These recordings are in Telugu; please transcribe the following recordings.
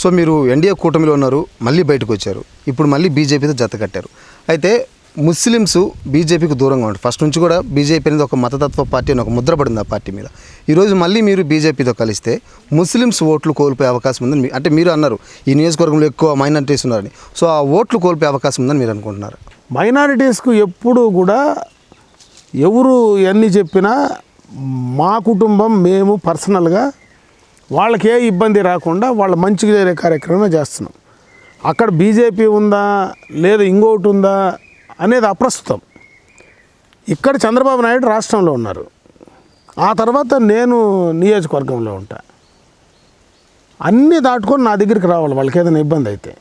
సో మీరు ఎన్డీఏ కూటమిలో ఉన్నారు, మళ్ళీ బయటకు వచ్చారు, ఇప్పుడు మళ్ళీ బీజేపీతో జత కట్టారు. అయితే ముస్లిమ్స్ బీజేపీకి దూరంగా ఉంటారు. ఫస్ట్ నుంచి కూడా బీజేపీ అనేది ఒక మతతత్వ పార్టీ అని ఒక ముద్ర పడింది ఆ పార్టీ మీద. ఈరోజు మళ్ళీ మీరు బీజేపీతో కలిస్తే ముస్లిమ్స్ ఓట్లు కోల్పోయే అవకాశం ఉందని అంటే మీరు అన్నారు, ఈ నియోజకవర్గంలో ఎక్కువ మైనారిటీస్ ఉన్నారని. సో ఆ ఓట్లు కోల్పోయే అవకాశం ఉందని మీరు అనుకుంటున్నారు? మైనారిటీస్కు ఎప్పుడు కూడా ఎవరు ఎన్ని చెప్పినా మా కుటుంబం మేము పర్సనల్గా వాళ్ళకి ఏ ఇబ్బంది రాకుండా వాళ్ళ మంచిగా చేరే కార్యక్రమమే చేస్తున్నాం. అక్కడ బీజేపీ ఉందా లేదా ఇంకోటి ఉందా అనేది అప్రస్తుతం. ఇక్కడ చంద్రబాబు నాయుడు రాష్ట్రంలో ఉన్నారు, ఆ తర్వాత నేను నియోజకవర్గంలో ఉంటా. అన్నీ దాటుకొని నా దగ్గరికి రావాలి. వాళ్ళకి ఏదైనా ఇబ్బంది అయితే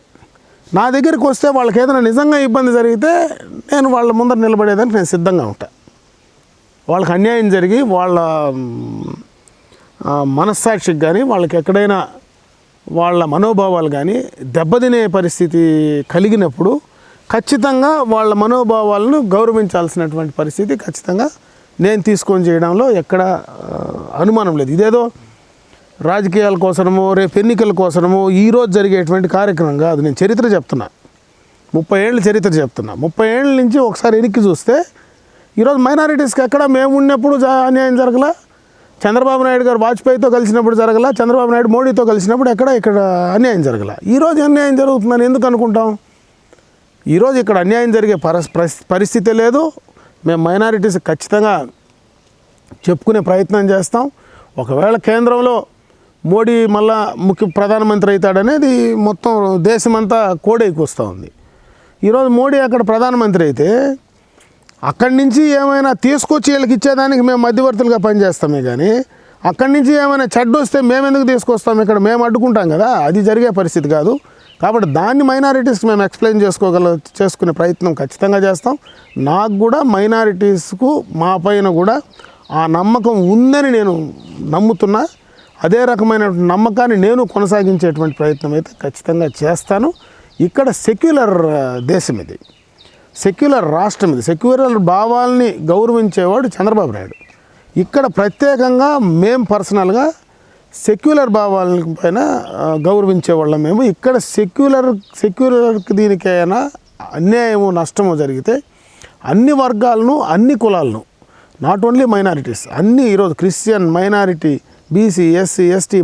నా దగ్గరికి వస్తే, వాళ్ళకి ఏదైనా నిజంగా ఇబ్బంది జరిగితే నేను వాళ్ళ ముందర నిలబడేదానికి నేను సిద్ధంగా ఉంటా. వాళ్ళకి అన్యాయం జరిగి వాళ్ళ మనస్సాక్షికి కానీ వాళ్ళకి ఎక్కడైనా వాళ్ళ మనోభావాలు కానీ దెబ్బతినే పరిస్థితి కలిగినప్పుడు ఖచ్చితంగా వాళ్ళ మనోభావాలను గౌరవించాల్సినటువంటి పరిస్థితి ఖచ్చితంగా నేను తీసుకొని చేయడంలో ఎక్కడ అనుమానం లేదు. ఇదేదో రాజకీయాల కోసమో రేపు ఎన్నికల కోసమో ఈరోజు జరిగేటువంటి కార్యక్రమం కాదు. నేను చరిత్ర చెప్తున్నా, 30 ఏళ్ళ చరిత్ర చెప్తున్నా. 30 ఏళ్ళ నుంచి ఒకసారి వెనక్కి చూస్తే ఈరోజు మైనారిటీస్కి ఎక్కడ మేము ఉన్నప్పుడు అన్యాయం జరగలా, చంద్రబాబు నాయుడు గారు వాజ్పేయితో కలిసినప్పుడు జరగలా, చంద్రబాబు నాయుడు మోడీతో కలిసినప్పుడు ఇక్కడ అన్యాయం జరగలా. ఈరోజు అన్యాయం జరుగుతుందని ఎందుకు అనుకుంటాం? ఈరోజు ఇక్కడ అన్యాయం జరిగే పరిస్థితి లేదు. మేము మైనారిటీస్ ఖచ్చితంగా చెప్పుకునే ప్రయత్నం చేస్తాం. ఒకవేళ కేంద్రంలో మోడీ మళ్ళా ప్రధానమంత్రి అవుతాడనేది మొత్తం దేశమంతా కోడైకి వస్తూ ఉంది. ఈరోజు మోడీ అక్కడ ప్రధానమంత్రి అయితే అక్కడి నుంచి ఏమైనా తీసుకొచ్చి వీళ్ళకి ఇచ్చేదానికి మేము మధ్యవర్తులుగా పనిచేస్తామే కానీ అక్కడి నుంచి ఏమైనా చెడ్డ వస్తే మేము ఎందుకు తీసుకొస్తాం? ఇక్కడ మేము అడ్డుకుంటాం కదా, అది జరిగే పరిస్థితి కాదు. కాబట్టి దాన్ని మైనారిటీస్కి మేము ఎక్స్ప్లెయిన్ చేసుకునే ప్రయత్నం ఖచ్చితంగా చేస్తాం. నాకు కూడా మైనారిటీస్కు మా పైన కూడా ఆ నమ్మకం ఉందని నేను నమ్ముతున్నా. అదే రకమైన నమ్మకాన్ని నేను కొనసాగించేటువంటి ప్రయత్నం అయితే ఖచ్చితంగా చేస్తాను. ఇక్కడ సెక్యులర్ దేశం ఇది, సెక్యులర్ రాష్ట్రం ఇది. సెక్యులర్ భావాల్ని గౌరవించేవాడు చంద్రబాబు నాయుడు. ఇక్కడ ప్రత్యేకంగా మేము పర్సనల్గా సెక్యులర్ భావాల పైన గౌరవించేవాళ్ళం. మేము ఇక్కడ సెక్యులర్కి దీనికైనా అన్యాయము నష్టము జరిగితే అన్ని వర్గాలను అన్ని కులాలను, నాట్ ఓన్లీ మైనారిటీస్, అన్నీ ఈరోజు Christian minority, BC, SC, ST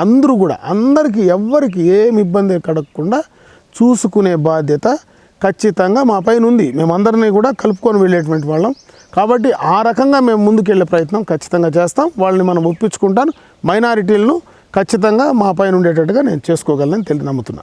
అందరూ కూడా అందరికీ ఎవ్వరికి ఏమి ఇబ్బంది కలగకుండా చూసుకునే బాధ్యత ఖచ్చితంగా మా పైన ఉంది. మేమందరినీ కూడా కలుపుకొని వెళ్ళేటువంటి వాళ్ళం. కాబట్టి ఆ రకంగా మేము ముందుకెళ్ళే ప్రయత్నం ఖచ్చితంగా చేస్తాం. వాళ్ళని మనం ఒప్పించుకుంటాను. మైనారిటీలను ఖచ్చితంగా మా పైన ఉండేటట్టుగా నేను చేసుకోగలనని నమ్ముతున్నాను.